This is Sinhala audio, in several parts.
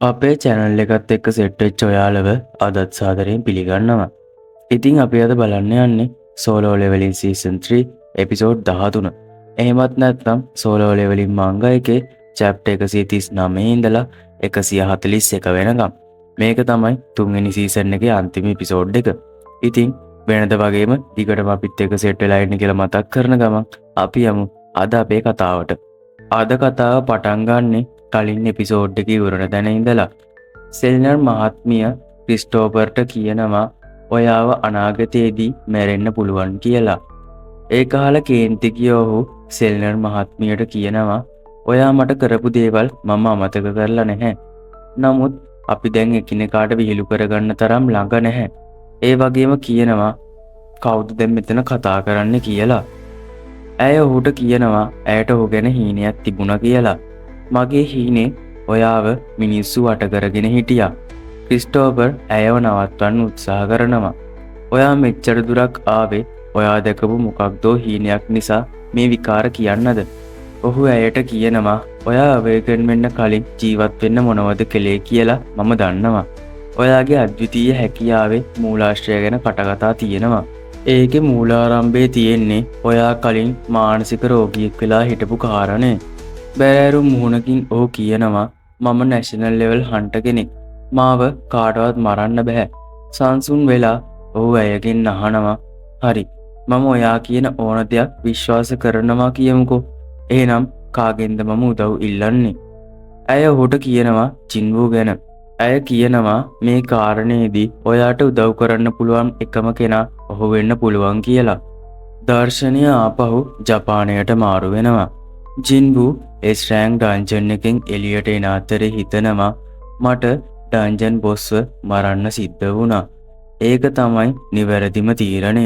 අපේ චැනල් එකත් එක්ක සෙට් වෙච්ච ඔයාලව අදත් සාදරයෙන් පිළිගන්නවා. ඉතින් අපි අද බලන්න යන්නේ සෝලෝ ලෙවලින් සීසන් 3 එපිසෝඩ් 13. එහෙමත් නැත්නම් සෝලෝ ලෙවලින් මංගා එකේ චැප්ටර් 139 ඉඳලා 141 වෙනකම්. මේක තමයි තුන්වෙනි සීසන් එකේ අන්තිම එපිසෝඩ් එක. ඉතින් වෙනද වගේම දිගටම අපිත් එක්ක සෙට් වෙලා ඉන්න කියලා මතක් කරන ගමන් අපි යමු අද අපේ කතාවට. අද කතාව පටන් ගන්නේ කලින් එපිසෝඩ් එකේ ඉවරන තැන ඉඳලා. සෙල්නර් මහත්මිය ක්‍රිස්ටෝපර්ට කියනවා ඔයාව අනාගතයේදී මැරෙන්න පුළුවන් කියලා. ඒක අහලා කේන්ති ගිය ඔහු සෙල්නර් මහත්මියට කියනවා ඔයා මට කරපු දේවල් මම අමතක කරලා නැහැ. නමුත් අපි දැන් එකිනෙකාට විහිළු කරගන්න තරම් ළඟ නැහැ. ඒ වගේම කියනවා කවුද දැන් මෙතන කතා කරන්නේ කියලා. ඇය ඔහුට කියනවා ඇයට ඔහු ගැන හීනයක් තිබුණා කියලා. මගේ හීනේ ඔයාව මිනිස්සු වට කරගෙන හිටියා. ක්‍රිස්ටෝපර් ඇයව නවත්වන්න උත්සාහ කරනවා. ඔයා මෙච්චර දුරක් ආවේ ඔයා දැකපු මොකක්දෝ හීනයක් නිසා මේ විකාර කියන්නද? ඔහු ඇයට කියනවා ඔයා අවේකන් වෙන්න කලින් ජීවත් වෙන්න මොනවද කළේ කියලා මම දන්නවා. ඔයාගේ අද්විතීය හැකියාවේ මූලාශ්‍රය ගැන කටකතා තියෙනවා. ඒකේ මූලාරම්භයේ තියෙන්නේ ඔයා කලින් මානසික රෝගියෙක් වෙලා හිටපු කාරණේ. බැරෑරු මුහුණකින් ඔහු කියනවා මම නැෂනල් ලෙවල් හන්ටර් කෙනෙක්. මාව කාටවත් මරන්න බෑ. සංසුන් වෙලා ඔහු ඇයගෙන් අහනවා හරි මම ඔයා කියන ඕන දෙයක් විශ්වාස කරනවා කියමුකෝ. එහෙනම් කාගෙන්ද මම උදව් ඉල්ලන්නේ? ඇය ඔහුට කියනවා ජින්වූ ගැන. ඇය කියනවා මේ කාරණේදී ඔයාට උදව් කරන්න පුළුවන් එකම කෙනා ඔහු වෙන්න පුළුවන් කියලා. දර්ශනය ආපහු ජපානයට මාරු වෙනවා. ජින්වූ එස්රෑන් ඩන්ජන් එකෙන් එලියට එන අතරේ හිතනවා මට ඩන්ජන් බොස්ව මරන්න සිද්ධ වුණා. ඒක තමයි නිවැරදිම තීරණය.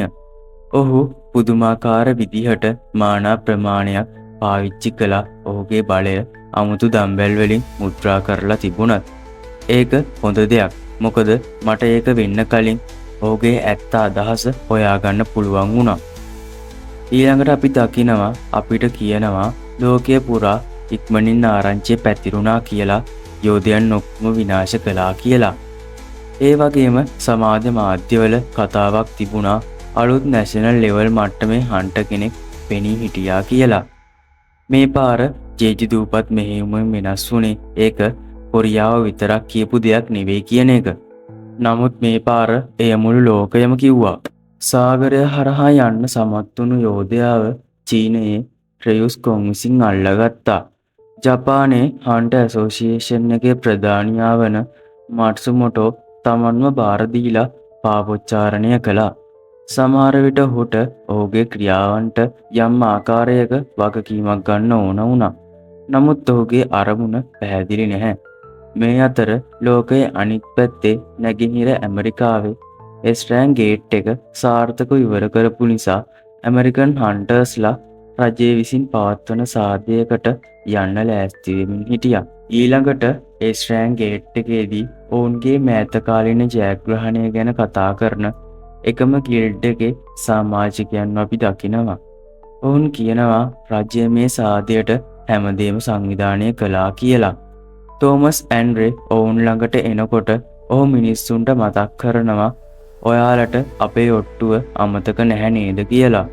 ඔහු පුදුමාකාර විදිහට මානා ප්‍රමාණයක් පාවිච්චි කළා. ඔහුගේ බලය අමුතු දම්බැල් වලින් මුද්‍රා කරලා තිබුණත් ඒක හොඳ දෙයක්. මොකද මට ඒක වෙන්න කලින් ඔහුගේ ඇත්ත අදහස හොයාගන්න පුළුවන් වුණා. ඊළඟට අපි දකිනවා අපිට කියනවා ලෝකයේ පුරා ඉක්මනින් ආරංචිය පැතිරුණා කියලා යෝධයන් ඔක්කොම විනාශ කළා කියලා. ඒ වගේම සමාජ මාධ්‍යවල කතාවක් තිබුණා අලුත් නැෂනල් ලෙවල් මට්ටමේ හන්ටර් කෙනෙක් පෙනී හිටියා කියලා. මේ පාර ජේජි දූපත් මෙහෙයුමෙන් වෙනස් වුණේ ඒක කොරියාව විතරක් කියපු දෙයක් නෙවෙයි කියන එක. නමුත් මේ පාර එය මුළු ලෝකයම කිව්වා. සාගරය හරහා යන්න සමත් වුණු යෝධයාව චීනයේ ට්‍රෙයුස් කොන් විසින් අල්ලගත්තා. ජපානයේ හන්ටර් ඇසෝසියේෂන් එකේ ප්‍රධානියා වන මාට්සුමොටෝ තමන්ව බාර දීලා පාපොච්චාරණය කළා. සමහර විට ඔහුට ඔහුගේ ක්‍රියාවන්ට යම් ආකාරයක වගකීමක් ගන්න ඕන වුණා. නමුත් ඔහුගේ අරමුණ පැහැදිලි නැහැ. මේ අතර ලෝකයේ අනිත් පැත්තේ නැගෙනහිර ඇමරිකාවේ එස්ට්‍රෑන් ගේට් එක සාර්ථකව ඉවර කරපු නිසා ඇමරිකන් හන්ටර්ස්ලා රජය විසින් පවත්වන සාධ්‍යයකට යන්න ලෑස්ති වෙමින් හිටියා. ඊළඟට එස්ට්‍රෑන් ගේට් එකේදී ඔවුන්ගේ මෑතකාලීන ජයග්‍රහණය ගැන කතා කරන එකම ගිල්ඩ් එකේ සමාජිකයන්ව අපි දකිනවා. ඔවුන් කියනවා රජය මේ සාධ්‍යයට හැමදේම සංවිධානය කළා කියලා. තෝමස් ඇන්ඩ්‍රේ ඔවුන් ළඟට එනකොට ඔහු මිනිස්සුන්ට මතක් කරනවා ඔයාලට අපේ ඔට්ටුව අමතක නැහැ නේද කියලා.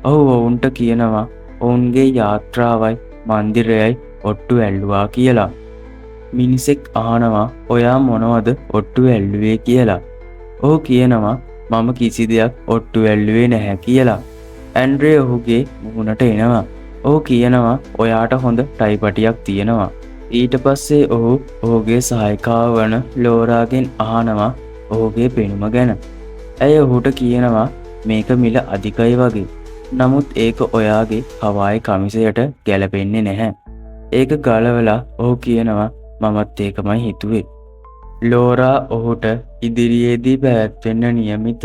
ඔහු ඔවුන්ට කියනවා ඔවුන්ගේ යාත්‍රාවයි මන්දිරයයි ඔට්ටු ඇල්ලුවා කියලා. මිනිසෙක් අහනවා ඔයා මොනවද ඔට්ටු ඇල්ලුවේ කියලා. ඔහු කියනවා මම කිසි දෙයක් ඔට්ටු ඇල්ලුවේ නැහැ කියලා. ඇන්ඩ්‍රේ ඔහුගේ මුහුණට එනවා. ඔහු කියනවා ඔයාට හොඳ ටයිපටියක් තියෙනවා. ඊට පස්සේ ඔහු ඔහුගේ සහායිකාව වන ලෝරාගෙන් අහනවා ඔහුගේ පෙනුම ගැන. ඇය ඔහුට කියනවා මේක මිල අධිකයි වගේ. නමුත් ඒක ඔයාගේ හවායි කමිසයට ගැලපෙන්නේ නැහැ. ඒක ගලවලා ඔහු කියනවා මමත් ඒකමයි හිතුවේ. ලෝරා ඔහුට ඉදිරියේදී පැවැත්වෙන්න නියමිත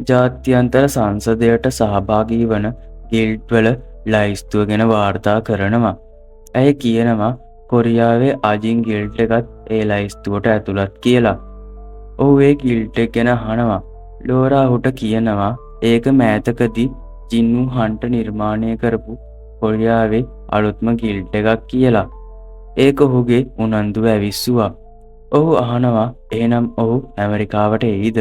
ජාත්‍යන්තර සංසදයට සහභාගී වන ගිල්ඩ්වල ලයිස්තුව ගැන වාර්තා කරනවා. ඇය කියනවා කොරියාවේ අජින් ගිල්ඩ් එකත් ඒ ලයිස්තුවට ඇතුළත් කියලා. ඔහු ඒ ගිල්ඩ් එක ගැන අහනවා. ලෝරා ඔහුට කියනවා ඒක මෑතකදී ජින්වු හන්ට නිර්මාණය කරපු කොරියාවේ අලුත්ම ගිල්ඩ් එකක් කියලා. ඒක ඔහුගේ උනන්දුව ඇවිස්සුවා. ඔහු අහනවා එහෙනම් ඔහු ඇමරිකාවට එයිද?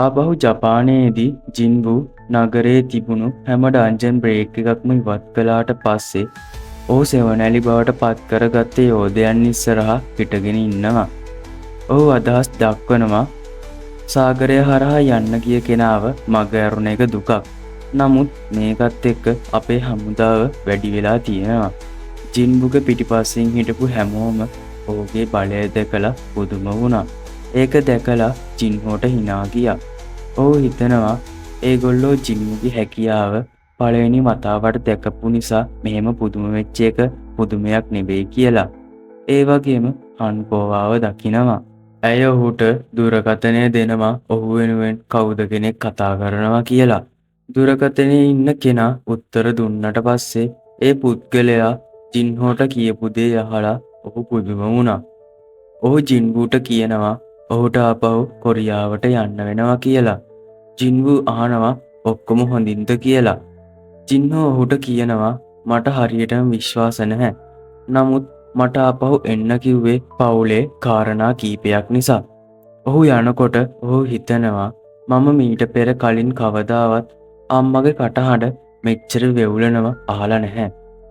ආපහු ජපානයේදී ජින්වු නගරයේ තිබුණු හැම ඩන්ජන් බ්‍රේක් එකක්ම ඉවත් කළාට පස්සේ ඔහු සෙවණැලි බවට පත් කරගත්ත යෝධයන් ඉස්සරහා හිටගෙන ඉන්නවා. ඔහු අදහස් දක්වනවා සාගරය හරහා යන්න ගිය කෙනාව මග ඇරුණ එක දුකක්. නමුත් මේකත් එක්ක අපේ හමුදාව වැඩි වෙලා තියෙනවා. ජින්වුගේ පිටිපස්සෙන් හිටපු හැමෝම ඔහුගේ බලය දැකලා පුදුම වුණා. ඒක දැකලා ජින්හෝට hina ගියා. ඔහු හිතනවා ඒගොල්ලෝ ජින්වුගේ හැකියාව පළවෙනි වතාවට දැකපු නිසා මෙහෙම පුදුම වෙච්ච එක පුදුමයක් නෙවෙයි කියලා. ඒ වගේම හන්පෝවාව දකිනවා. ඇය ඔහුට දුරකථනය දෙනවා ඔහු වෙනුවෙන් කවුද කෙනෙක් කතා කරනවා කියලා. දුරකථනයේ ඉන්න කෙනා උත්තර දුන්නට පස්සේ ඒ පුද්ගලයා ජින්හෝට කියපු දේ අහලා ඔහු පුදුම වුණා. ඔහු ජින්වුට කියනවා ඔහුට ආපහු කොරියාවට යන්න වෙනවා කියලා. ජින්වු අහනවා ඔක්කොම හොඳින්ද කියලා. ජින්හෝ ඔහුට කියනවා මට හරියටම විශ්වාස නැහැ. නමුත් මට ආපහු එන්න කිව්වේ පවුලේ කාරණා කීපයක් නිසා. ඔහු යනකොට ඔහු හිතනවා මම මීට පෙර කලින් කවදාවත් අම්මගේ කටහඬ මෙච්චර වෙවුලනව අහලා නැහැ.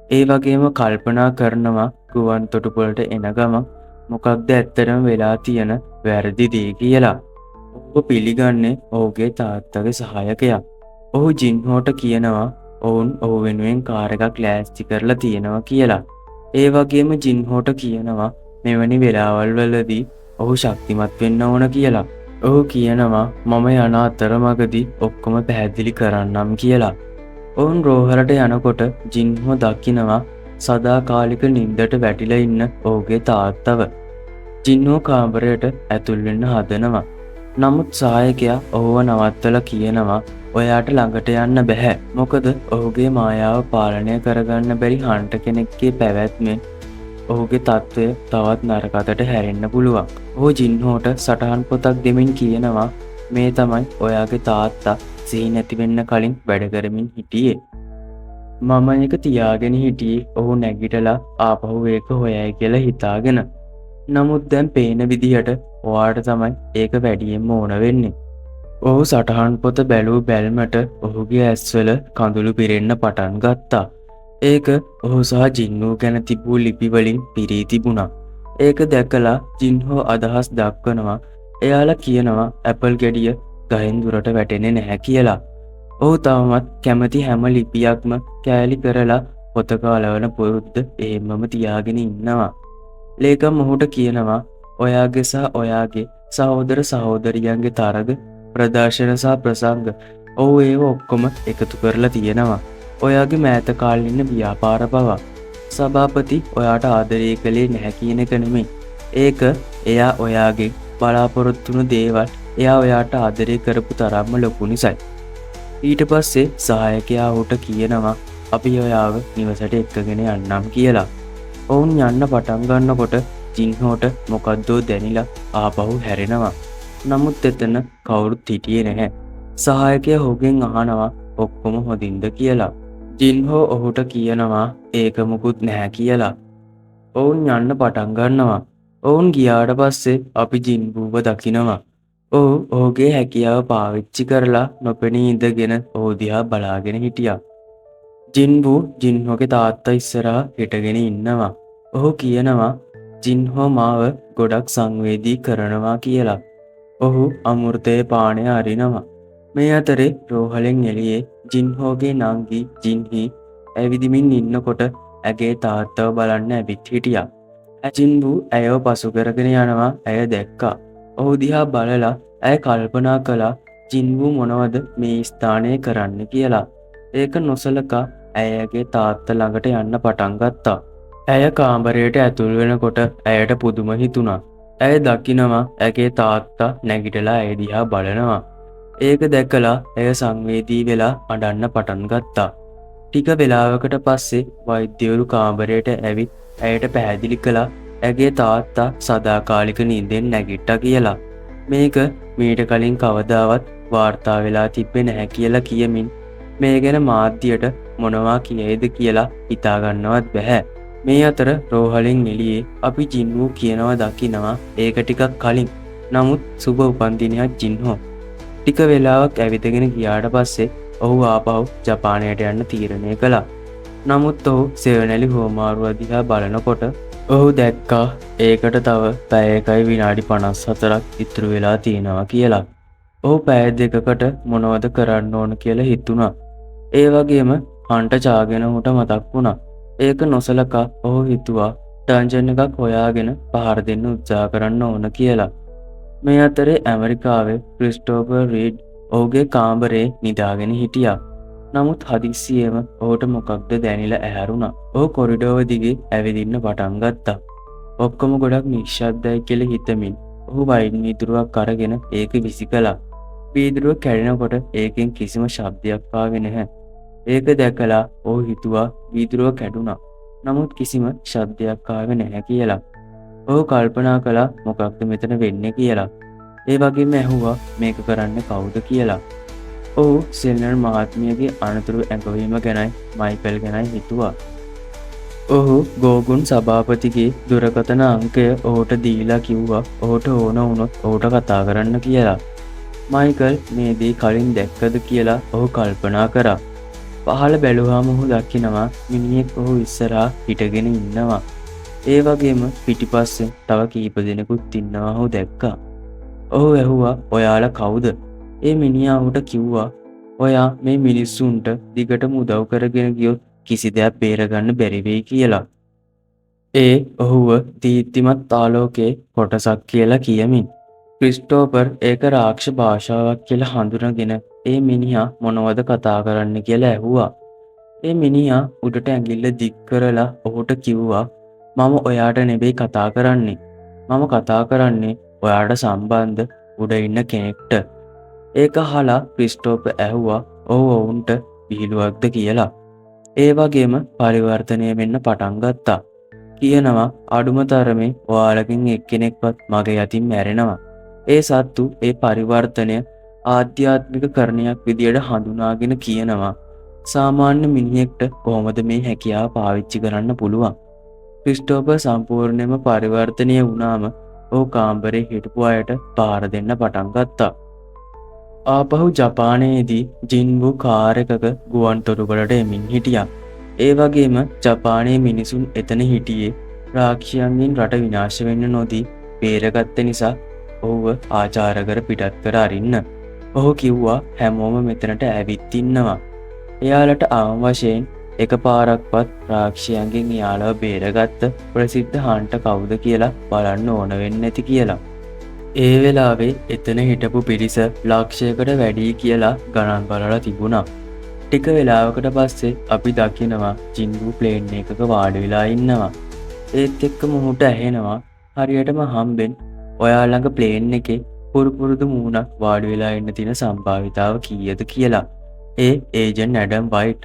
ඒ වගේම කල්පනා කරනවා ගුවන් තොටුපළට එන ගමන් මොකක්ද ඇත්තටම වෙලා තියෙන වැරදි දේ කියලා. ඔහු පිළිගන්නේ ඔහුගේ තාත්තගේ සහායකයා. ඔහු ජින්හෝට කියනවා ඔවුන් ඔහු වෙනුවෙන් කාර් එකක් ලෑස්ති කරලා තියෙනවා කියලා. ඒ වගේම ජින්හෝට කියනවා මෙවැනි වෙලාවල් වලදී ඔහු ශක්තිමත් වෙන්න ඕන කියලා. ඔහු කියනවා මම යන අතරමඟදී ඔක්කොම පැහැදිලි කරන්නම් කියලා. ඔවුන් රෝහලට යනකොට ජින්හෝ දකිනවා සදාකාලික නිින්දට වැටිලා ඉන්න ඔහුගේ තාත්තව. ජින්හෝ කාමරයට ඇතුල් වෙන්න හදනවා. නමුත් සහායකයා ඔහුව නවත්තලා කියනවා ඔයාට ළඟට යන්න බැහැ. මොකද ඔහුගේ මායාව පාලනය කරගන්න බැරි හන්ට කෙනෙක්ගේ පැවැත්මෙන් ඔහුගේ තත්ත්වය තවත් නරකතට හැරෙන්න පුළුවන්. ඔහු ජින්හෝට සටහන් පොතක් දෙමින් කියනවා මේ තමයි ඔයාගේ තාත්තා සිහි නැති වෙන්න කලින් වැඩ කරමින් හිටියේ. මම එක තියාගෙන හිටියේ ඔහු නැගිටලා ආපහු ඒක හොයයි කියලා හිතාගෙන. නමුත් දැන් පේන විදිහට ඔයාට තමයි ඒක වැඩියෙන්ම ඕන වෙන්නේ. ඔහු සටහන් පොත බැලූ බැල්මට ඔහුගේ ඇස්වල කඳුළු පිරෙන්න පටන් ගත්තා. ඒක ඔහු සහ ජින්වු ගැන තිබූ ලිපිවලින් පිරී තිබුණා. ඒක දැකලා ජින්හෝ අදහස් දක්වනවා එයාලා කියනවා ඇපල් ගෙඩිය ගහෙන් දුරට වැටෙන්නේ නැහැ කියලා. ඔහු තවමත් කැමති හැම ලිපියක්ම කෑලි කරලා පොතක අලවන පුරුද්ද එහෙමම තියාගෙන ඉන්නවා. ලේකම් ඔහුට කියනවා ඔයාගේ සහ ඔයාගේ සහෝදර සහෝදරියන්ගේ තරග ප්‍රදර්ශන සහ ප්‍රසංග ඔහු ඒව ඔක්කොම එකතු කරලා තියෙනවා. ඔයාගේ මෑත කාලේ ඉන්න ව්‍යාපාර පවා. සභාපති ඔයාට ආදරය කළේ නැහැ කියන එක නෙමෙයි. ඒක එයා ඔයාගේ බලාපොරොත්තු වුණු දේවල් එයා ඔයාට ආදරය කරපු තරම්ම ලොකු නිසායි. ඊට පස්සේ සහායකයා ඔහුට කියනවා අපි ඔයාව නිවසට එක්කගෙන යන්නම් කියලා. ඔවුන් යන්න පටන් ගන්නකොට ජින්හෝට මොකද්දෝ දැනිලා ආපහු හැරෙනවා. නමුත් එතන කවුරුත් හිටියේ නැහැ. සහායකයා ඔහුගෙන් අහනවා ඔක්කොම හොඳින්ද කියලා. ජින්හෝ ඔහුට කියනවා ඒක මුකුත් නැහැ කියලා. ඔවුන් යන්න පටන් ගන්නවා. ඔවුන් ගියාට පස්සේ අපි ජින්වුව දකිනවා. ඔහු ඔහුගේ හැකියාව පාවිච්චි කරලා නොපෙනී ඉඳගෙන ඔහු දිහා බලාගෙන හිටියා. ජින්වු ජින්හෝගේ තාත්තා ඉස්සරහා හිටගෙන ඉන්නවා. ඔහු කියනවා ජින්හෝ මාව ගොඩක් සංවේදී කරනවා කියලා. ඔහු අමෘතයේ පානය අරිනවා. මේ අතරේ රෝහලෙන් එළියේ ජින්හෝගේ නංගි ජින්හි ඇවිදිමින් ඉන්නකොට ඇගේ තාත්තව බලන්න ඇවිත් හිටියා. ජින්වු ඇයව පසු කරගෙන යනවා ඇය දැක්කා. ඔහු දිහා බලලා ඇය කල්පනා කළා ජින්වු මොනවද මේ ස්ථානයේ කරන්න කියලා. ඒක නොසලකා ඇයගේ තාත්තා ළඟට යන්න පටන් ගත්තා. ඇය කාමරයට ඇතුල් වෙනකොට ඇයට පුදුම හිතුණා. ඇය දකිනවා ඇගේ තාත්තා නැගිටලා ඇය දිහා බලනවා. ඒක දැකලා ඇය සංවේදී වෙලා අඬන්න පටන් ගත්තා. ටික වෙලාවකට පස්සේ වෛද්‍යවරු කාමරයට ඇවිත් ඇයට පැහැදිලි කළා ඇගේ තාත්තා සදාකාලික නිින්දෙන් නැගිට්ටා කියලා. මේක මීට කලින් කවදාවත් වාර්තා වෙලා තිබ්බේ නැහැ කියලා කියමින් මේ ගැන මාධ්‍යයට මොනවා කියයිද කියලා හිතා ගන්නවත් බැහැ. මේ අතර රෝහලෙන් එළියේ අපි ජින්වූ කියනවා දකිනවා ඒක ටිකක් කලින්. නමුත් සුබ උපන්දිනයක් ජින්හෝ. ටික වෙලාවක් ඇවිදගෙන ගියාට පස්සේ ඔහු ආපහු ජපානයට යන්න තීරණය කළා. නමුත් ඔහු සෙවනැලි හෝමාරුව දිහා බලනකොට ඔහු දැක්කා ඒකට තව පැය 1යි විනාඩි 54ක් ඉතුරු වෙලා තියෙනවා කියලා. ඔහු පැය 2කට මොනවද කරන්න ඕන කියලා හිතුණා. ඒ වගේම හන්ට චාගෙන ඔහුට මතක් වුණා. ඒක නොසලකා ඔහු හිතුවා ඩන්ජන් එකක් හොයාගෙන පහර දෙන්න උත්සාහ කරන්න ඕන කියලා. මේ අතරේ ඇමරිකාවේ ක්‍රිස්ටෝෆර් රීඩ් ඔහුගේ කාමරේ නිදාගෙන හිටියා. නමුත් හදිස්සියෙම ඔහුට මොකක්ද දැනිලා ඇහැරුණා. ඔහු කොරිඩෝව දිගේ ඇවිදින්න පටන් ගත්තා. ඔක්කොම ගොඩක් නිශ්ශබ්දයි කියලා හිතමින් ඔහු වයින් වීදුරුවක් අරගෙන ඒක විසි කළා. වීදුරුව කැඩෙනකොට ඒකෙන් කිසිම ශබ්දයක් ආවේ නැහැ. ඒක දැකලා ඔහු හිතුවා වීදුරුව කැඩුනා. නමුත් කිසිම ශබ්දයක් ආවේ නැහැ කියලා. ඔහු කල්පනා කළා මොකක්ද මෙතන වෙන්නේ කියලා. ඒ වගේම ඇහුවා මේක කරන්න කවුද කියලා. ඔහු සෙල්නර් මහත්මියගේ අනතුරු ඇඟවීම ගැනයි මයිකල් ගැනයි හිතුවා. ඔහු ගෝගුන් සභාපතිගේ දුරකථන අංකය ඔහුට දීලා කිව්වා ඔහුට ඕන වුණොත් ඔහුට කතා කරන්න කියලා. මයිකල් මේ දේ කලින් දැක්කද කියලා ඔහු කල්පනා කරා. පහළ බැලුවාම ඔහු දකිනවා මිනිහෙක් ඔහු ඉස්සරහා හිටගෙන ඉන්නවා. ඒ වගේම පිටිපස්සෙන් තව කීප දෙනෙකුත් ඉන්නවා ඔහු දැක්කා. ඔහු ඇහුවා ඔයාලා කවුද? ඒ මිනිහා ඔහුට කිව්වා ඔයා මේ මිනිස්සුන්ට දිගටම උදව් කරගෙන ගියොත් කිසි දෙයක් බේරගන්න බැරි වෙයි කියලා. ඒ ඔහුව දීප්තිමත් ආලෝකයේ කොටසක් කියලා කියමින් ක්‍රිස්ටෝපර් ඒක රාක්ෂ භාෂාවක් කියලා හඳුනගෙන ඒ මිනිහා මොනවද කතා කරන්න කියලා ඇහුවා. ඒ මිනිහා උඩට ඇඟිල්ල දික් කරලා ඔහුට කිව්වා මම ඔයාට නෙවෙයි කතා කරන්නේ. මම කතා කරන්නේ ඔයාට සම්බන්ධ උඩ ඉන්න කෙනෙක්ට. ඒක අහලා ක්‍රිස්ටෝපර් ඇහුවා ඔහු ඔවුන්ට විහිළුවක්ද කියලා. ඒ වගේම පරිවර්තනය වෙන්න පටන් ගත්තා. කියනවා අඩුම තරමේ ඔයාලකින් එක්කෙනෙක්වත් මගේ යටින් මැරෙනවා. ඒ සත්තු ඒ පරිවර්තනය ආධ්‍යාත්මික කරණයක් විදියට හඳුනාගෙන කියනවා සාමාන්‍ය මිනිහෙක්ට කොහොමද මේ හැකියාව පාවිච්චි කරන්න පුළුවන්. ක්‍රිස්ටෝපර් සම්පූර්ණයෙන්ම පරිවර්තනය වුණාම ඔහු කාමරේ හිටපු අයට පාර දෙන්න පටන් ගත්තා. ආපහු ජපානයේදී ජින්වු කාර් එකක ගුවන් තොටුපළට එමින් හිටියා. ඒ වගේම ජපානයේ මිනිසුන් එතන හිටියේ රාක්ෂයන්ගෙන් රට විනාශ වෙන්න නොදී බේරගත්ත නිසා ඔහුව ආචාර කර පිටත් කර අරින්න. ඔහු කිව්වා හැමෝම මෙතනට ඇවිත් ඉන්නවා. එයාලට අවම වශයෙන් එකපාරක්වත් රාක්ෂයන්ගෙන් එයාලව බේරගත්ත ප්‍රසිද්ධ හන්ට කවුද කියලා බලන්න ඕන වෙන්නේ නැති කියලා. ඒ වෙලාවේ එතන හිටපු පිරිස ලක්ෂයකට වැඩි කියලා ගණන් බලලා තිබුණා. ටික වෙලාවකට පස්සේ අපි දකිනවා ජින්වු ප්ලේන් එකක වාඩි වෙලා ඉන්නවා. ඒත් එක්කම ඔහුට ඇහෙනවා හරියටම හම්බෙන් ඔයා ළඟ ප්ලේන් එකේ පුරුදු මූණක් වාඩි වෙලා ඉන්න තියෙන සම්භාවිතාව කීයද කියලා. ඒ ඒජන්ට් ඇඩම් වයිට්.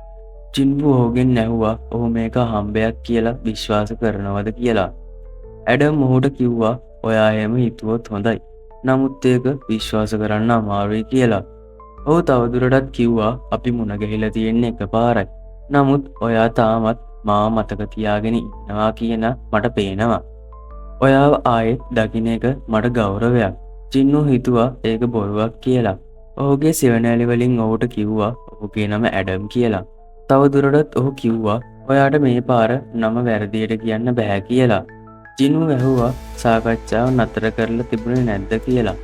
ජින්වු ඔහුගෙන් ඇහුවා ඔහු මේක හම්බයක් කියලා විශ්වාස කරනවද කියලා. ඇඩම් ඔහුට කිව්වා ඔයා එහෙම හිතුවොත් හොඳයි. නමුත් ඒක විශ්වාස කරන්න අමාරුයි කියලා. ඔහු තවදුරටත් කිව්වා අපි මුණ ගැහිලා තියෙන්නේ එකපාරයි. නමුත් ඔයා තාමත් මාව මතක තියාගෙන ඉන්නවා කියන මට පේනවා. ඔයාව ආයෙත් දකින්න එක මට ගෞරවයක්. ජින්වු හිතුවා ඒක බොරුවක් කියලා. ඔහුගේ සෙවණැලි වලින් ඔහුට කිව්වා ඔහුගේ නම ඇඩම් කියලා. තවදුරටත් ඔහු කිව්වා ඔයාට මේ පාර නම වැරදියට කියන්න බෑ කියලා. ජින්වු ඇහුවා සාකච්ඡාව නතර කරලා තිබුණේ නැද්ද කියලා.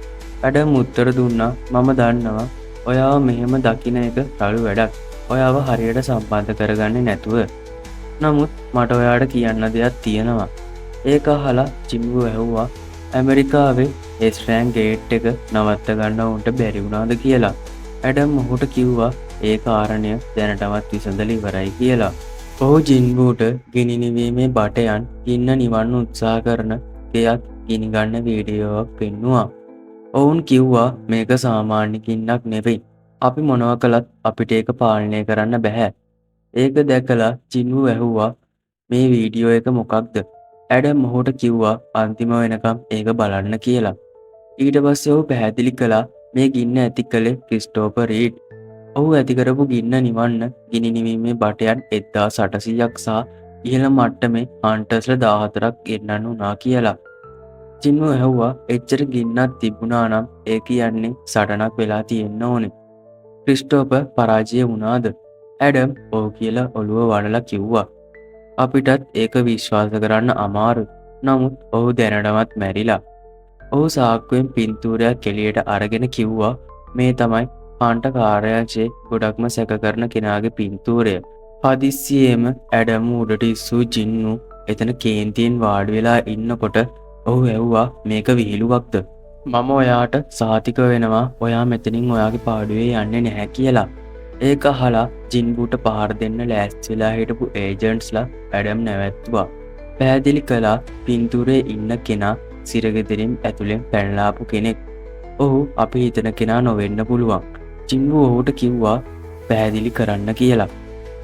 ඇඩම් උත්තර දුන්නා මම දන්නවා ඔයාව මෙහෙම දකින්න එක රළු වැඩක්. ඔයාව හරියට සම්බන්ධ කරගන්නේ නැතුව. නමුත් මට ඔයාට කියන්න දෙයක් තියෙනවා. ඒක අහලා ජින්වු ඇහුවා ඇමරිකාවේ එස්ට්‍රෑන් ගේට් එක නවත්ත ගන්න උන්ට බැරි වුණාද කියලා. ඇඩම් ඔහුට කිව්වා ඒ කාරණය දැනටමත් විසඳලා ඉවරයි කියලා. ඔහු ජින්වුට ගිනි නිවීමේ බටයන් ගින්න නිවන්න උත්සාහ කරන දෙයක් ගිනිගන්න වීඩියෝවක් පෙන්නුවා. ඔවුන් කිව්වා මේක සාමාන්‍ය ගින්නක් නෙවෙයි. අපි මොනවා කළත් අපිට ඒක පාලනය කරන්න බෑ. ඒක දැකලා ජින්වු ඇහුවා මේ වීඩියෝ එක මොකක්ද? ඇඩම් ඔහුට කිව්වා අන්තිම වෙනකම් ඒක බලන්න කියලා. ඊට පස්සේ ඔහු පැහැදිලි කළා මේ ගින්න ඇති කළේ ක්‍රිස්ටෝපර් රීඩ්. ඔහු ඇති කරපු ගින්න නිවන්න ගිනි නිවීමේ බටයන් 1800ක් සහ ඉහළ මට්ටමේ හන්ටර්ස්ලා 14ක් ගෙන්නන්න වුණා කියලා. ජින්වු ඇහුවා එච්චර ගින්නක් තිබුණා නම් ඒ කියන්නේ සටනක් වෙලා තියෙන්න ඕනේ. ක්‍රිස්ටෝපර් පරාජය වුණාද? ඇඩම් ඔව් කියලා ඔළුව වඩලා කිව්වා. අපිටත් ඒක විශ්වාස කරන්න අමාරුයි. නමුත් ඔහු දැනටමත් මැරිලා. ඔහු සාක්කුවෙන් පින්තූරයක් එළියට අරගෙන කිව්වා මේ තමයි කාන්ට කාර්යාංශයේ ගොඩක්ම සැක කරන කෙනාගේ පින්තූරය. හදිස්සියේම ඇඩම් උඩට ඉස්සූ ජින්නු එතන කේන්තියෙන් වාඩි වෙලා ඉන්නකොට ඔහු ඇහුවා මේක විහිළුවක්ද? මම ඔයාට සහතික වෙනවා ඔයා මෙතනින් ඔයාගේ පාඩුවේ යන්නේ නැහැ කියලා. ඒක අහලා ජින්බුට පහර දෙන්න ලෑස්ති වෙලා හිටපු ඒජන්ට්ස්ලා ඇඩම් නැවැත්තුවා. පැහැදිලි කළා පින්තූරේ ඉන්න කෙනා සිරගෙදරින් ඇතුලෙන් පැනලා ආපු කෙනෙක්. ඔහු අපි හිතන කෙනා නොවෙන්න පුළුවන්. ජින්බු ඔහුට කිව්වා පැහැදිලි කරන්න කියලා.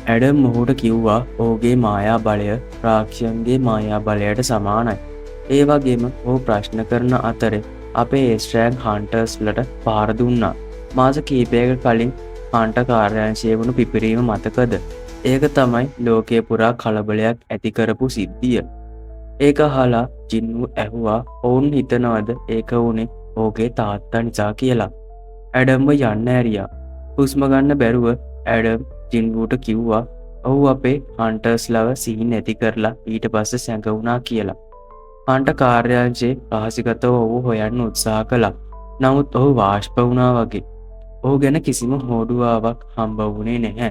ඇඩම් ඔහුට කිව්වා ඔහුගේ මායා බලය රාක්ෂයන්ගේ මායා බලයට සමානයි. ඒ වගේම ඔහු ප්‍රශ්න කරන අතරේ අපේ ස්ට්‍රෑග් හන්ටර්ස්ලට පහර දුන්නා. මාස කීපයකට කලින් හන්ට කාර්යාංශයේ වුණු පිපිරීම මතකද? ඒක තමයි ලෝකයේ පුරා කලබලයක් ඇති කරපු සිද්ධිය. ඒක අහලා ජින්වු ඇහුවා ඔවුන් හිතනවද ඒක වුණේ ඔහුගේ තාත්තා නිසා කියලා. ඇඩම්ව යන්න ඇරියා. හුස්ම ගන්න බැරුව ඇඩම් ජින්වුට කිව්වා ඔහු අපේ හන්ටර්ස්ලව සිහින් නැති කරලා ඊට පස්සේ සැඟවුණා කියලා. හන්ට කාර්යාංශයේ රහසිගතව ඔහු හොයන්න උත්සාහ කළා. නමුත් ඔහු වාෂ්ප වුණා වගේ. ඔහු ගැන කිසිම හෝඩුවාවක් හම්බ වුණේ නැහැ.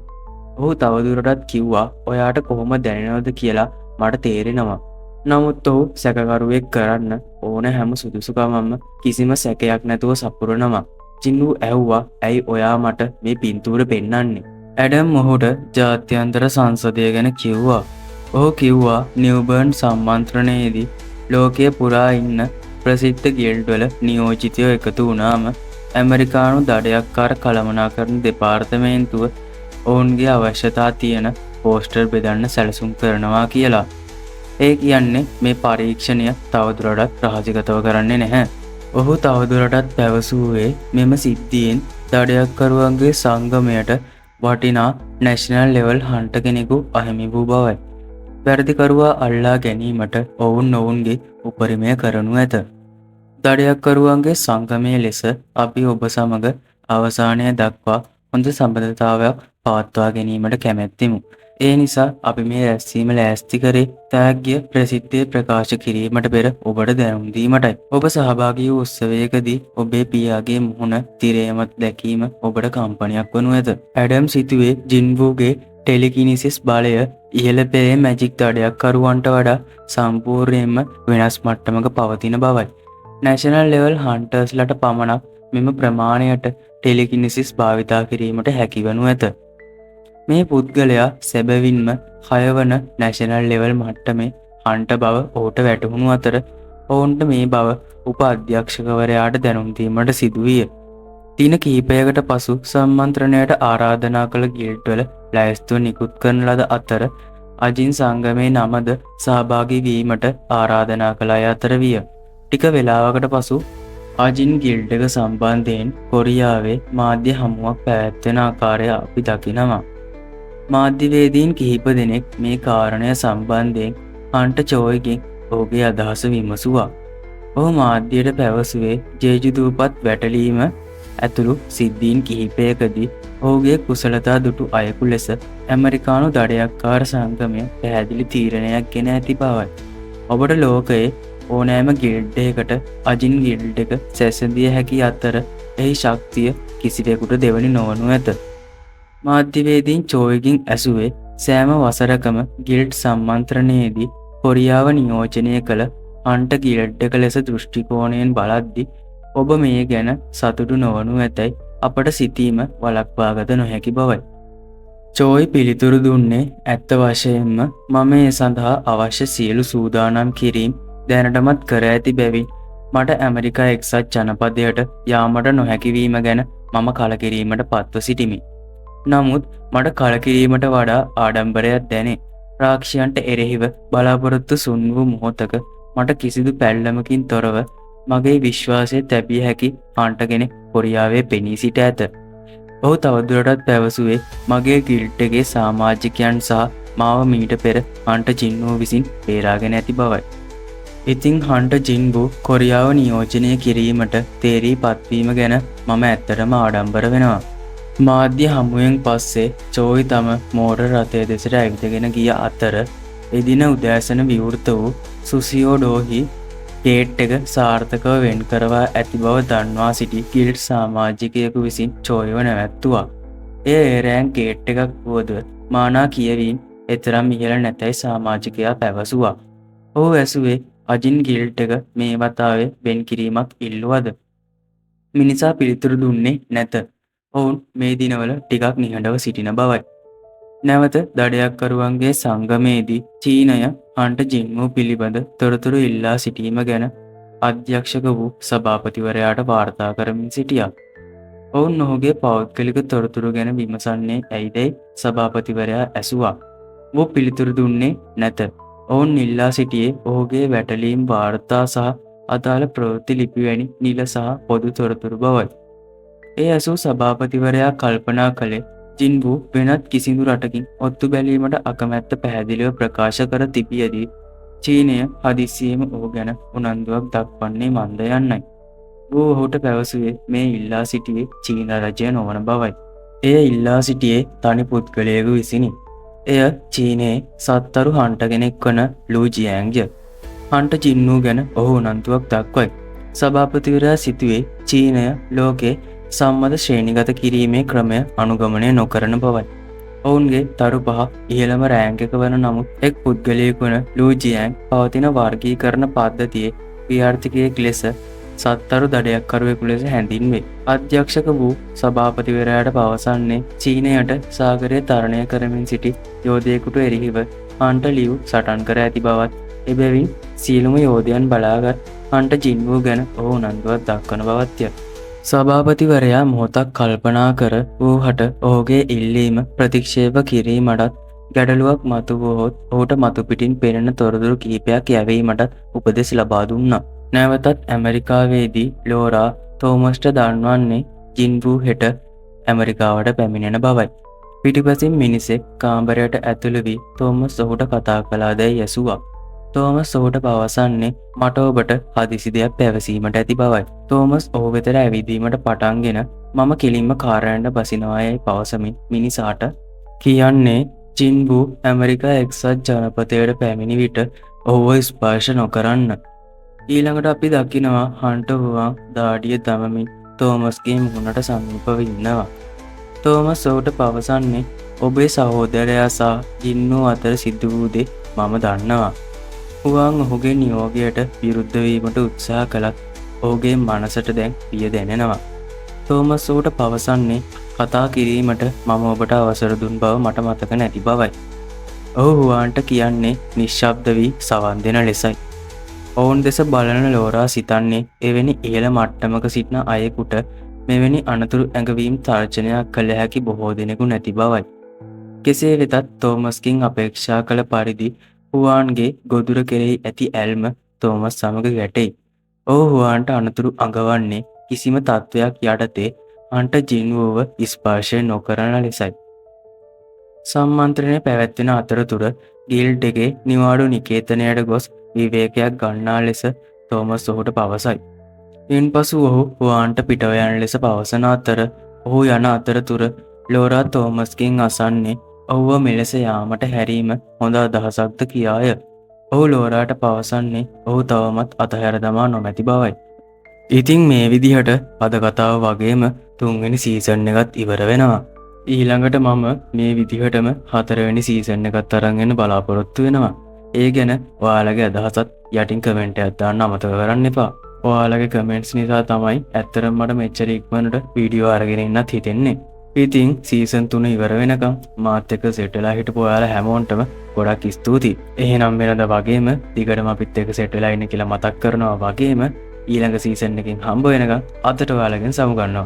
ඔහු තවදුරටත් කිව්වා ඔයාට කොහොම දැනෙනවද කියලා මට තේරෙනවා. නමුත් ඔහු සැකකරුවෙක් කරන්න ඕන හැම සුදුසුකමක්ම කිසිම සැකයක් නැතුව සපුරනවා. ජින්වු ඇහුවා ඇයි ඔයා මට මේ පින්තූර පෙන්නන්නේ? ඇඩම් ඔහුට ජාත්‍යන්තර සංසදය ගැන කිව්වා. ඔහු කිව්වා නිව්බර්න් සම්මන්ත්‍රණයේදී ලෝකයේ පුරා ඉන්න ප්‍රසිද්ධ ගිල්ඩ්වල නියෝජිතයෝ එකතු වුණාම ඇමරිකානු දඩයක්කාර කළමනාකරන දෙපාර්තමේන්තුව ඔවුන්ගේ අවශ්‍යතා තියෙන පෝස්ටර් බෙදන්න සැලසුම් කරනවා කියලා. ඒ කියන්නේ මේ පරීක්ෂණය තවදුරටත් රහසිගතව කරන්නේ නැහැ. ඔහු තවදුරටත් පැවසුවේ මෙම සිද්ධියෙන් දඩයක්කරුවන්ගේ සංගමයට වටිනා නැෂනල් ලෙවල් හන්ට කෙනෙකු අහිමි වූ බවයි. වැරදිකරුවා අල්ලා ගැනීමට ඔවුන් ඔවුන්ගේ උපරිමය කරනු ඇත. දඩයක්කරුවන්ගේ සංගමය ලෙස අපි ඔබ සමග අවසානය දක්වා හොඳ සම්බන්ධතාවයක් පවත්වා ගැනීමට කැමැත්තෙමු. ඒ නිසා අපි මේ රැස්වීම ලෑස්ති කරේ තෑග්‍ය ප්‍රසිද්ධිය ප්‍රකාශ කිරීමට පෙර ඔබට දැනුම් දීමටයි. ඔබ සහභාගී වූ උත්සවයකදී ඔබේ පියාගේ මුහුණ තිරයමත් දැකීම ඔබට කම්පනයක් වනු ඇත. ඇඩම් සිතුවේ ජින්වුගේ ටෙලිකිනිසිස් බලය ඉහළ පෙරේ මැජික් දඩයක්කරුවන්ට වඩා සම්පූර්ණයෙන්ම වෙනස් මට්ටමක පවතින බවයි. නැෂනල් ලෙවල් හන්ටර්ස්ලට පමණක් මෙම ප්‍රමාණයට ටෙලිකිනිසිස් භාවිතා කිරීමට හැකිවනු ඇත. මේ පුද්ගලයා සැබවින්ම 6 වන නැෂනල් ලෙවල් මට්ටමේ හන්ට බව ඔහුට වැටහුණු අතර ඔවුන්ට මේ බව උප අධ්‍යක්ෂකවරයාට දැනුම් දීමට සිදුවිය. දින කිහිපයකට පසු සම්මන්ත්‍රණයට ආරාධනා කළ ගිල්ඩ්වල ලැයිස්තුව නිකුත් කරන ලද අතර අජින් සංගමේ නමද සහභාගී වීමට ආරාධනා කළ අය අතර විය. ටික වේලාවකට පසු අජින් ගිල්ඩ් එක සම්බන්ධයෙන් කොරියාවේ මාධ්‍ය හමුවක් පැවැත්වෙන ආකාරය අපි දකිනවා. මාධ්‍යවේදීන් කිහිප දෙනෙක් මේ කාරණය සම්බන්ධයෙන් හන්ට චෝයිගෙන් ඔහුගේ අදහස විමසුවා. ඔහු මාධ්‍යයට පැවසුවේ ජේජුදූපත් වැටලීම ඇතුළු සිද්ධීන් කිහිපයකදී ඔහුගේ කුසලතා දුටු අයෙකු ලෙස ඇමරිකානු දඩයක්කාර සංගමය පැහැදිලි තීරණයක් ගෙන ඇති බවයි. ඔබට ලෝකයේ ඕනෑම ගිල්ඩ් එකකට අජින් ගිල්ඩ් එක සැසඳිය හැකි අතර එහි ශක්තිය කිසිවෙකුට දෙවනි නොවනු ඇත. මාධ්‍යවේදීන් චෝයිගින් ඇසුවේ සෑම වසරකම ගිල්ඩ් සම්මන්ත්‍රණයේදී කොරියාව නියෝජනය කළ හන්ට ගිල්ඩ් එක ලෙස දෘෂ්ටිකෝණයෙන් බලද්දි ඔබ මේ ගැන සතුටු නොවනු ඇතැයි අපට සිතීම වළක්වාගත නොහැකි බවයි. චෝයි පිළිතුරු දුන්නේ ඇත්ත වශයෙන්ම මම ඒ සඳහා අවශ්‍ය සියලු සූදානම් කිරීම් දැනටමත් කර ඇති බැවින් මට ඇමරිකා එක්සත් ජනපදයට යාමට නොහැකිවීම ගැන මම කලකිරීමට පත්ව සිටිමි. නමුත් මට කලකිරීමට වඩා ආඩම්බරයක් දැනේ. රාක්ෂයන්ට එරෙහිව බලාපොරොත්තු සුන් වූ මොහොතක මට කිසිදු පැල්ලමකින් තොරව මගේ විශ්වාසය තැබිය හැකි හන්ටගෙන කොරියාවේ පෙනී සිට ඇත. ඔහු තවදුරටත් පැවසුවේ මගේ ගිල්ඩ් එකේ සමාජිකයන් සහ මාව මීට පෙර හන්ට ජින්වෝ විසින් බේරාගෙන ඇති බවයි. ඉතිං හන්ට ජින්බු කොරියාව නියෝජනය කිරීමට තේරී පත්වීම ගැන මම ඇත්තටම ආඩම්බර වෙනවා. මාධ්‍ය හමුවෙන් පස්සේ චෝයි තම මෝටර් රථය දෙසට ඇවිදගෙන ගිය අතර එදින උදෑසන විවෘත වූ සුසියෝඩෝහි ගේට් එක සාර්ථකව වෙන් කරවා ඇති බව දන්වා සිටි ගිල්ඩ් සමාජිකයෙකු විසින් චෝයිව නැවැත්තුවා. එය ඒරෑන් ගේට් එකක් වුවද මානා කියවීම් එතරම් ඉහළ නැතැයි සමාජිකයා පැවසුවා. ඔහු ඇසුවේ අජින් ගිල්ට් එක මේ වතාවේ වෙන් කිරීමක් ඉල්ලුවද. මිනිසා පිළිතුරු දුන්නේ නැත. ඔවුන් මේ දිනවල ටිකක් නිහඬව සිටින බවයි. නැවත දඩයක්කරුවන්ගේ සංගමයේදී චීනය හන්ට ජින්වෝ පිළිබඳ තොරතුරු ඉල්ලා සිටීම ගැන අධ්‍යක්ෂක වූ සභාපතිවරයාට වාර්තා කරමින් සිටියා. ඔවුන් ඔහුගේ පෞද්ගලික තොරතුරු ගැන විමසන්නේ ඇයිදැයි සභාපතිවරයා ඇසුවා. ඔහු පිළිතුරු දුන්නේ නැත. ඔවුන් ඉල්ලා සිටියේ ඔහුගේ වැටලීම් වාර්තා සහ අදාළ ප්‍රවෘත්ති ලිපි වැනි නිල සහ පොදු තොරතුරු බවයි. ඒ ඇසූ සභාපතිවරයා කල්පනා කළේ ජින්වු වෙනත් කිසිදු රටකින් ඔත්තු බැලීමට අකමැත්ත පැහැදිලිව ප්‍රකාශ කර තිබියදී චීනය හදිසියේම ඔහු ගැන උනන්දුවක් දක්වන්නේ මන්ද යන්නයි. ඔහු ඔහුට පැවසුවේ මේ ඉල්ලා සිටියේ චීන රජය නොවන බවයි. එය ඉල්ලා සිටියේ තනි පුද්ගලයෙකු විසිනි. එය චීනයේ සත්තරු හන්ට කෙනෙක් වන ලූ ජියෑන්ග්ය. හන්ට ජින්වු ගැන ඔහු උනන්දුවක් දක්වයි. සභාපතිවරයා සිතුවේ චීනය ලෝකේ සම්මත ශ්‍රේණිගත කිරීමේ ක්‍රමය අනුගමනය නොකරන බවයි. ඔවුන්ගේ තරු පහ ඉහළම රෑංකක වන නමුත් එක් පුද්ගලයෙකු වන ලූ ජියෑන්ග් පවතින වර්ගීකරණ පද්ධතියේ ක්‍රියාර්ථිකයෙක් ලෙස සත්තරු දඩයක්කරුවෙකු ලෙස හැඳින්වේ. අධ්‍යක්ෂක වූ සභාපතිවරයාට පවසන්නේ චීනයට සාගරය තරණය කරමින් සිටි යෝධයෙකුට එරෙහිව හන්ට ලියු සටන් කර ඇති බවත් එබැවින් සියලුම යෝධයන් බලාගත් හන්ට ජින්වෝ ගැන ඔහු උනන්දුවක් දක්වන බවත්ය. සභාපතිවරයා මොහොතක් කල්පනා කර වූහට ඔහුගේ ඉල්ලීම ප්‍රතික්ෂේප කිරීමටත් ගැඩලුවක් මතු වුවහොත් ඔහුට මතුපිටින් පෙනෙන තොරතුරු කිහිපයක් යැවීමටත් උපදෙස් ලබා දුන්නා. නැවතත් ඇමරිකාවේදී ලෝරා තෝමස්ට දන්වන්නේ ජින්වු හෙට ඇමරිකාවට පැමිණෙන බවයි. පිටිපසින් මිනිසෙක් කාමරයට ඇතුළු වී තෝමස් ඔහුට කතා කළාදැයි ඇසුවා. තෝමස් ඔහුට පවසන්නේ මට ඔබට හදිසි දෙයක් පැවසීමට ඇති බවයි. තෝමස් ඔහු වෙතට ඇවිදීමට පටන්ගෙන මම කෙලින්ම කාරයන්ට බසිනවායයි පවසමින් මිනිසාට කියන්නේ ජින්වු ඇමරිකා එක්සත් ජනපතයට පැමිණි විට ඔහුව ස්පර්ශ නොකරන්න. ඊළඟට අපි දකිනවා හන්ට හුවන් දාඩිය දමමින් තෝමස්ගේ මුහුණට සමීපව ඉන්නවා. තෝමස් ඔහුට පවසන්නේ ඔබේ සහෝදරයා සහ ජින්වු අතර සිදු වූ දේ මම දන්නවා. හුවන් ඔහුගේ නියෝගයට විරුද්ධ වීමට උත්සාහ කළත් ඔහුගේ මනසට දැන් පිය දැනෙනවා. තෝමස් ඔහුට පවසන්නේ කතා කිරීමට මම ඔබට අවසර දුන් බව මට මතක නැති බවයි. ඔහු හුවාන්ට කියන්නේ නිශ්ශබ්ද වී සවන් දෙන ලෙසයි. ඔවුන් දෙස බලන ලෝරා සිතන්නේ එවැනි ඉහළ මට්ටමක සිටින අයෙකුට මෙවැනි අනතුරු ඇඟවීම් තර්ජනයක් කළ හැකි බොහෝ දෙනෙකු නැති බවයි. කෙසේ වෙතත් තෝමස්කින් අපේක්ෂා කළ පරිදි හුවාන්ගේ ගොදුර කෙරෙහි ඇති ඇල්ම තෝමස් සමග ගැටෙයි. ඔහු හුවාන්ට අනතුරු අඟවන්නේ කිසිම තත්ත්වයක් යටතේ හන්ට ජින්වුව ස්පර්ශය නොකරන ලෙසයි. සම්මන්ත්‍රණය පැවැත්වෙන අතරතුර ගිල්ඩ් එකේ නිවාඩු නිකේතනයට ගොස් විවේකයක් ගන්නා ලෙස තෝමස් ඔහුට පවසයි. ඉන්පසු ඔහු හුවාන්ට පිටව යන ලෙස පවසන අතර ඔහු යන අතරතුර ලෝරා තෝමස්කින් අසන්නේ ඔහුව මෙලෙස යාමට හැරීම හොඳ අදහසක්ද කියාය. ඔහු ලෝරාට පවසන්නේ ඔහු තවමත් අතහැර දමා නොමැති බවයි. ඉතින් මේ විදිහට අද කතාව වගේම තුන්වෙනි සීසන් එකත් ඉවර වෙනවා. ඊළඟට මම මේ විදිහටම හතරවෙනි සීසන් එකත් අරන් එන්න බලාපොරොත්තු වෙනවා. ඒ ගැන ඔයාලගේ අදහසත් යටින් කමෙන්ට් එකක් දාන්න අමතක කරන්න එපා. ඔයාලගේ කමෙන්ට්ස් නිසා තමයි ඇත්තටම මට මෙච්චර ඉක්මනට වීඩියෝ අරගෙන ඉන්නත් හිතෙන්නේ. ඉතින් සීසන් 3 ඉවර වෙනකම් මාත් එක්ක සෙට් වෙලා හිටපු ඔයාලා හැමෝන්ටම ගොඩක් ස්තුතියි. එහෙනම් වෙනද වගේම දිගටම අපිත් එක්ක සෙට් වෙලා ඉන්න කියලා මතක් කරනවා වගේම ඊළඟ සීසන් එකකින් හම්බ වෙනකම් අදට ඔයාලගෙන් සමු ගන්නවා.